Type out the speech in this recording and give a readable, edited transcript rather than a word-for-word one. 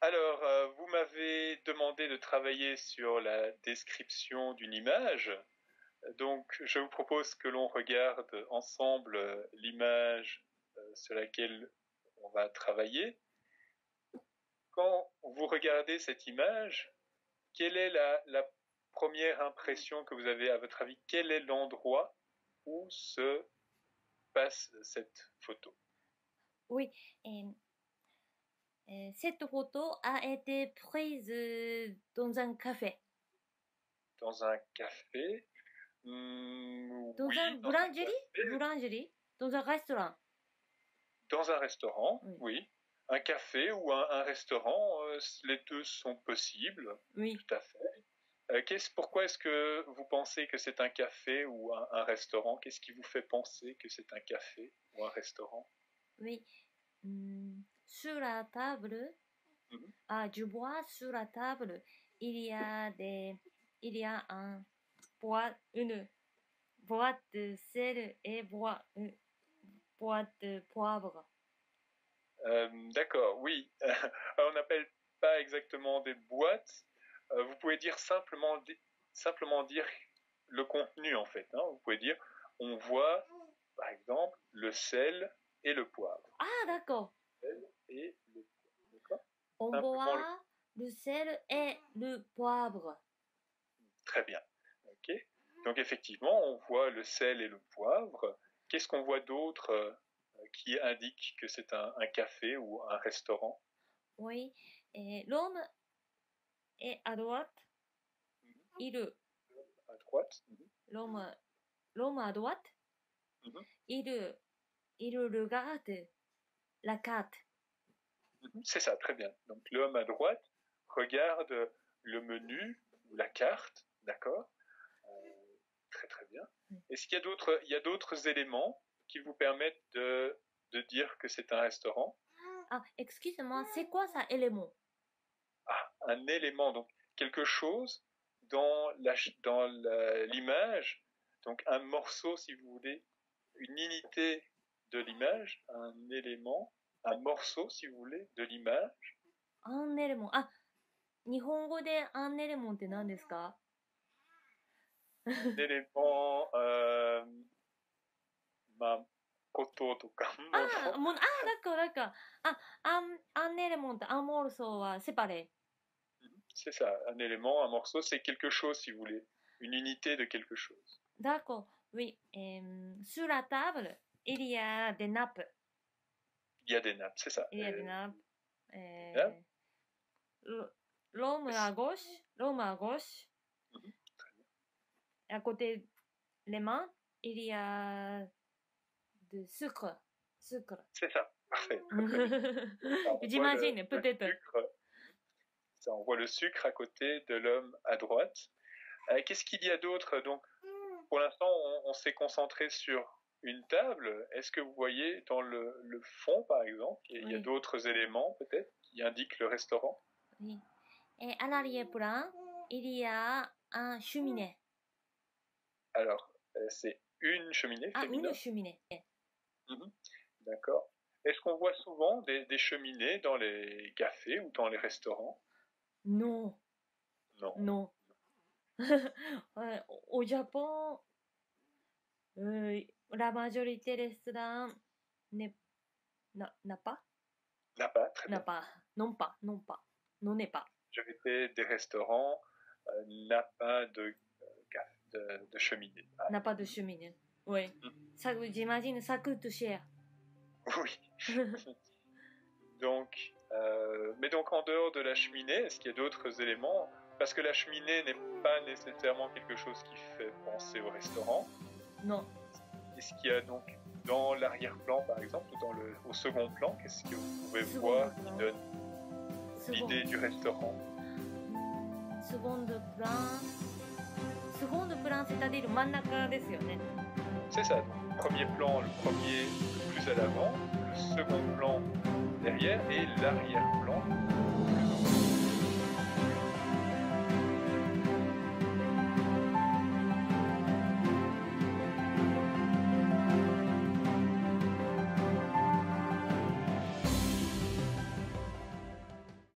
Alors, vous m'avez demandé de travailler sur la description d'une image. Donc, je vous propose que l'on regarde ensemble l'image sur laquelle on va travailler. Quand vous regardez cette image, quelle est la première impression que vous avez à votre avis? Quel est l'endroit où se passe cette photo? Oui, cette photo a été prise dans un café. Dans un café? Dans Oui, un dans un boulangerie? café. Boulangerie? Dans un restaurant? Dans un restaurant, Oui. oui. Un café ou un restaurant, les deux sont possibles, Oui. tout à fait. Pourquoi est-ce que vous pensez que c'est un café ou un restaurant? Qu'est-ce qui vous fait penser que c'est un café ou un restaurant? Oui. Sur la table, je vois sur la table, il y a une boîte de sel et une boîte de poivre. D'accord, oui. On n'appelle pas exactement des boîtes. Vous pouvez dire simplement dire le contenu en fait. Vous pouvez dire on voit par exemple le sel et le poivre. Ah, d'accord. Et le poivre. D'accord. On voit le sel et le poivre. Très bien. Ok. Donc effectivement, on voit le sel et le poivre. Qu'est-ce qu'on voit d'autre qui indique que c'est un café ou un restaurant? Oui. L'homme est à droite. À droite. L'homme à droite. Il regarde la carte. C'est ça, très bien. Donc l'homme à droite regarde le menu ou la carte, d'accord? Très très bien. Est-ce qu'il y a d'autres éléments qui vous permettent de dire que c'est un restaurant? Ah, excusez-moi, c'est quoi ça, élément? Ah, un élément, donc quelque chose dans l'image, donc un morceau si vous voulez, une unité de l'image, un élément, un morceau si vous voulez de l'image. アンネレモン。あ、日本語でアンネレモンって何ですか？ Un élément, こととかd'accord. Un élément, un morceau, séparé. C'est ça, un élément, un morceau, c'est quelque chose si vous voulez, une unité de quelque chose. D'accord, oui. Sur la table, il y a des nappes. Il y a des nappes, c'est ça. Il y a des nappes. Nappes. L'homme à gauche. À côté les mains, il y a de sucre. C'est ça, parfait. J'imagine, peut-être. Ça, on voit le sucre à côté de l'homme à droite. Qu'est-ce qu'il y a d'autre? Donc, pour l'instant, on s'est concentré sur une table. Est-ce que vous voyez dans le fond, par exemple, il y a d'autres éléments peut-être qui indiquent le restaurant? Oui. Et à l'arrière-plan, il y a un cheminée. Alors, c'est une cheminée féminin? Une cheminée. D'accord. Est-ce qu'on voit souvent des cheminées dans les cafés ou dans les restaurants? Non. Au Japon, la majorité des restaurants n'a pas. N'a pas, très bien. Non n'est pas. Je répète, des restaurants n'a pas de cheminée. N'a pas de cheminée. Oui. J'imagine ça coûte cher. Oui. Donc, mais donc en dehors de la cheminée, est-ce qu'il y a d'autres éléments? Parce que la cheminée n'est pas nécessairement quelque chose qui fait penser au restaurant. Non. Est-ce qu'il y a donc dans l'arrière-plan, par exemple, ou au second plan, qu'est-ce que vous pouvez voir qui donne l'idée du restaurant? Second plan, c'est-à-dire 真ん中ですよね。C'est ça. Premier plan, le premier le plus à l'avant, le second plan derrière et l'arrière-plan le plus au